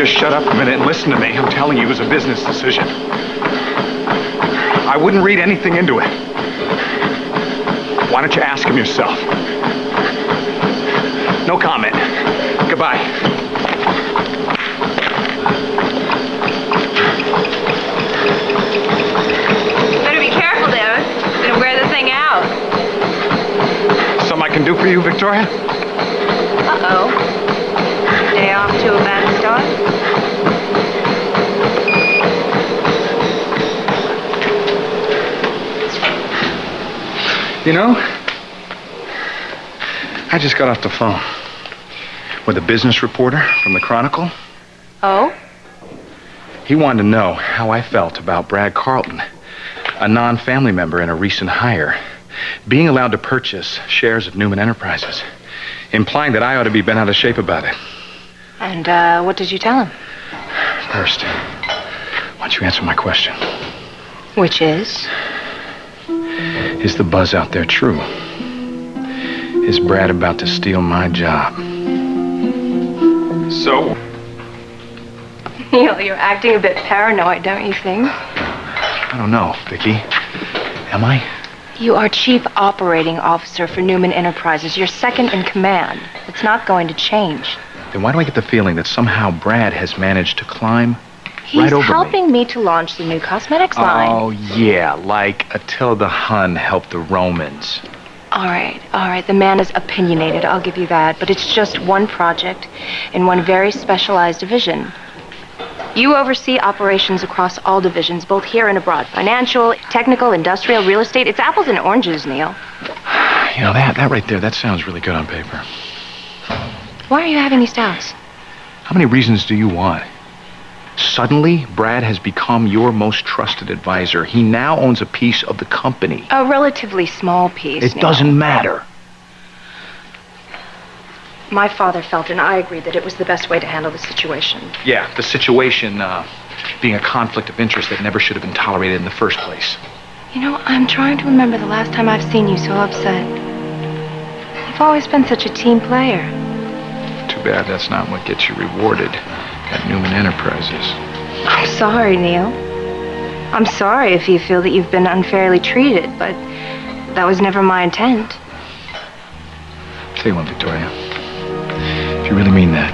just shut up a minute and listen to me? I'm telling you, it was a business decision. I wouldn't read anything into it. Why don't you ask him yourself? No comment. Goodbye. Better be careful, David. It's gonna wear the thing out. Something I can do for you, Victoria? Uh-oh. Day off to a bad start? You know, I just got off the phone with a business reporter from the Chronicle. Oh? He wanted to know how I felt about Brad Carlton, a non-family member and a recent hire, being allowed to purchase shares of Newman Enterprises, implying that I ought to be bent out of shape about it. And, what did you tell him? First, why don't you answer my question? Which is? Is the buzz out there true? Is Brad about to steal my job? So? Neil, you're acting a bit paranoid, don't you think? I don't know, Vicky. Am I? You are Chief Operating Officer for Newman Enterprises. You're second in command. It's not going to change. Then why do I get the feeling that somehow Brad has managed to climb He's right over helping me to launch the new cosmetics line. Oh, yeah, like Attila the Hun helped the Romans. All right. The man is opinionated, I'll give you that. But it's just one project in one very specialized division. You oversee operations across all divisions, both here and abroad. Financial, technical, industrial, real estate. It's apples and oranges, Neil. You know, that right there, that sounds really good on paper. Why are you having these doubts? How many reasons do you want? Suddenly, Brad has become your most trusted advisor. He now owns a piece of the company. A relatively small piece, It Neil. doesn't matter. My father felt, and I agreed, that it was the best way to handle the situation. Yeah, the situation being a conflict of interest that never should have been tolerated in the first place. You know, I'm trying to remember the last time I've seen you so upset. You've always been such a team player. Too bad that's not what gets you rewarded at Newman Enterprises. I'm sorry, Neil. I'm sorry if you feel that you've been unfairly treated, but that was never my intent. Tell you what, Victoria. If you really mean that,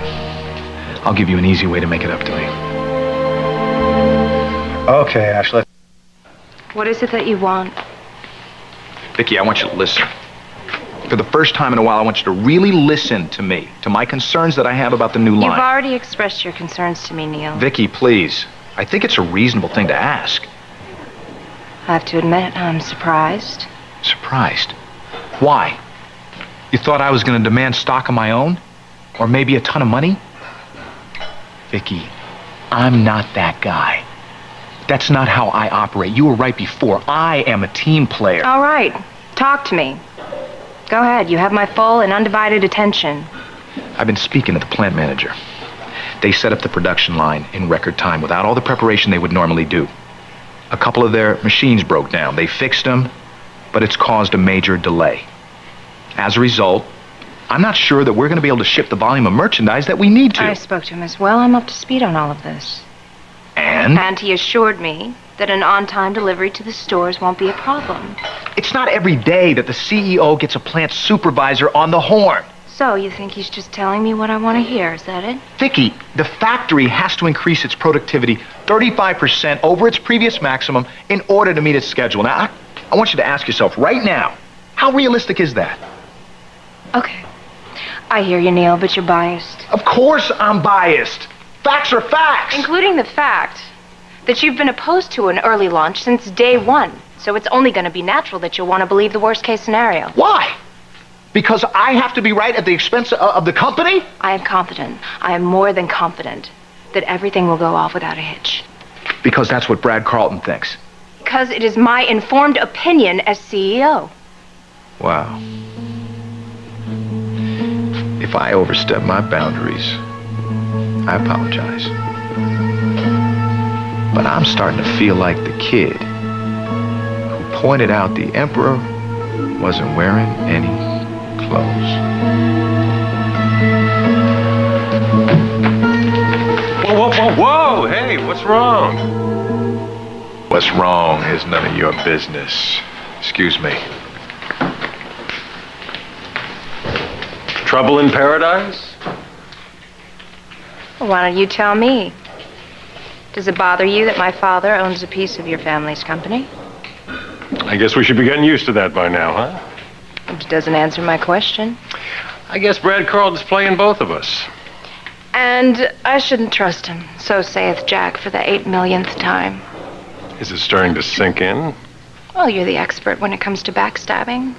I'll give you an easy way to make it up to me. Okay, Ashley. What is it that you want? Vicky, I want you to listen. For the first time in a while, I want you to really listen to me, to my concerns that I have about the new line. You've already expressed your concerns to me, Neil. Vicky, please. I think it's a reasonable thing to ask. I have to admit, I'm surprised. Surprised? Why? You thought I was going to demand stock of my own? Or maybe a ton of money? Vicky, I'm not that guy. That's not how I operate. You were right before. I am a team player. All right. Talk to me. Go ahead. You have my full and undivided attention. I've been speaking to the plant manager. They set up the production line in record time without all the preparation they would normally do. A couple of their machines broke down. They fixed them, but it's caused a major delay. As a result, I'm not sure that we're going to be able to ship the volume of merchandise that we need to. I spoke to him as well. I'm up to speed on all of this. And? And he assured me that an on-time delivery to the stores won't be a problem. It's not every day that the CEO gets a plant supervisor on the horn. So, you think he's just telling me what I want to hear, is that it? Vicky, the factory has to increase its productivity 35% over its previous maximum in order to meet its schedule. Now, I want you to ask yourself right now, how realistic is that? Okay. I hear you, Neil, but you're biased. Of course I'm biased. Facts are facts. Including the fact that you've been opposed to an early launch since day one. So it's only going to be natural that you'll want to believe the worst-case scenario. Why? Because I have to be right at the expense of the company? I am confident. I am more than confident that everything will go off without a hitch. Because that's what Brad Carlton thinks. Because it is my informed opinion as CEO. Wow. If I overstep my boundaries, I apologize. But I'm starting to feel like the kid who pointed out the emperor wasn't wearing any clothes. Whoa, What's wrong? What's wrong is none of your business. Excuse me. Trouble in paradise? Well, why don't you tell me? Does it bother you that my father owns a piece of your family's company? I guess we should be getting used to that by now, huh? Which doesn't answer my question. I guess Brad Carlton's playing both of us. And I shouldn't trust him, so saith Jack for the 8 millionth time. Is it starting to sink in? Well, you're the expert when it comes to backstabbing.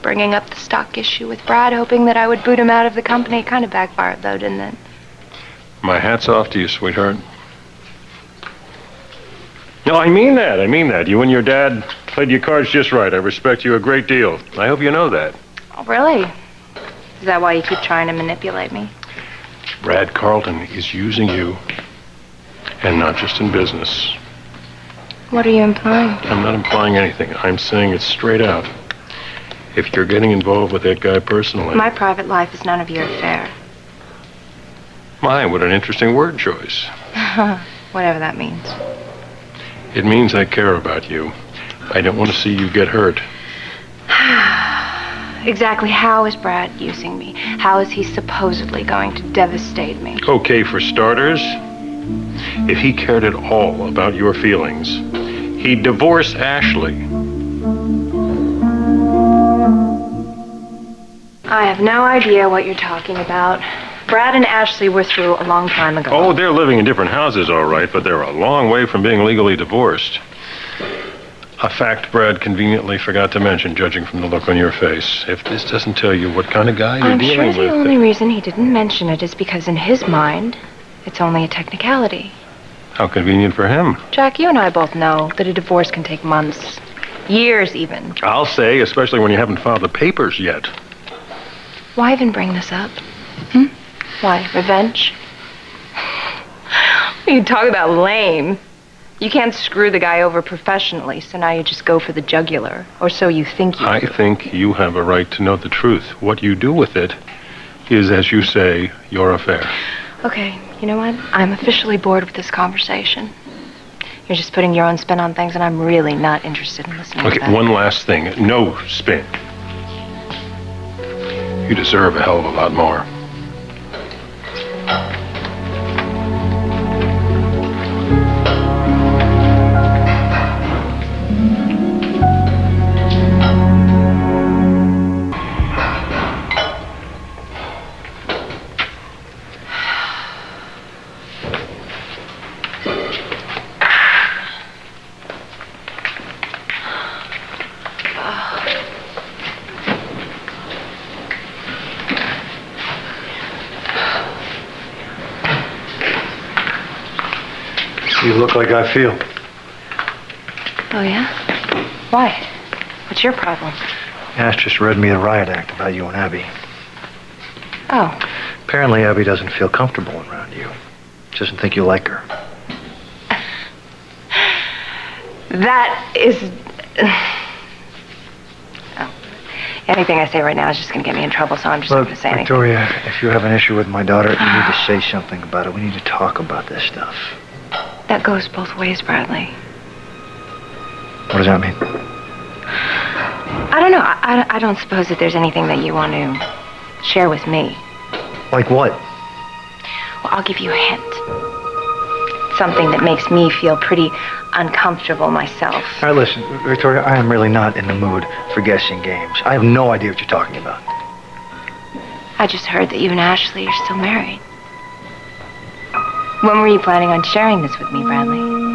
Bringing up the stock issue with Brad, hoping that I would boot him out of the company. Kind of backfired, though, didn't it? My hat's off to you, sweetheart. No, I mean that. You and your dad played your cards just right. I respect you a great deal. I hope you know that. Oh, really? Is that why you keep trying to manipulate me? Brad Carlton is using you, and not just in business. What are you implying? I'm not implying anything. I'm saying it straight out. If you're getting involved with that guy personally... My private life is none of your affair. My, what an interesting word choice. Whatever that means. It means I care about you. I don't want to see you get hurt. Exactly how is Brad using me? How is he supposedly going to devastate me? Okay, for starters, if he cared at all about your feelings, he'd divorce Ashley. I have no idea what you're talking about. Brad and Ashley were through a long time ago. Oh, they're living in different houses, all right, but they're a long way from being legally divorced. A fact Brad conveniently forgot to mention, judging from the look on your face. If this doesn't tell you what kind of guy you're I'm dealing sure with... the only reason he didn't mention it is because in his mind, it's only a technicality. How convenient for him. Jack, you and I both know that a divorce can take months, years even. I'll say, especially when you haven't filed the papers yet. Why even bring this up? Why, revenge? You talk about lame. You can't screw the guy over professionally, so now you just go for the jugular. Or so you think you do. I think you have a right to know the truth. What you do with it is, as you say, your affair. Okay, you know what? I'm officially bored with this conversation. You're just putting your own spin on things, and I'm really not interested in listening to that. Okay, one last thing. No spin. You deserve a hell of a lot more. You look like I feel. Oh, yeah? Why? What's your problem? Ash just read me the riot act about you and Abby. Oh, Apparently, Abby doesn't feel comfortable around you. She doesn't think you like her. that is... Oh. Anything I say right now is just going to get me in trouble, so I'm just not Look, going to say anything. Victoria, if you have an issue with my daughter, you need to say something about it. We need to talk about this stuff. That goes both ways, Bradley. What does that mean? I don't know. I don't suppose that there's anything that you want to share with me. Like what? Well, I'll give you a hint. Something that makes me feel pretty uncomfortable myself. All right, listen, Victoria, I am really not in the mood for guessing games. I have no idea what you're talking about. I just heard that you and Ashley are still married. When were you planning on sharing this with me, Bradley?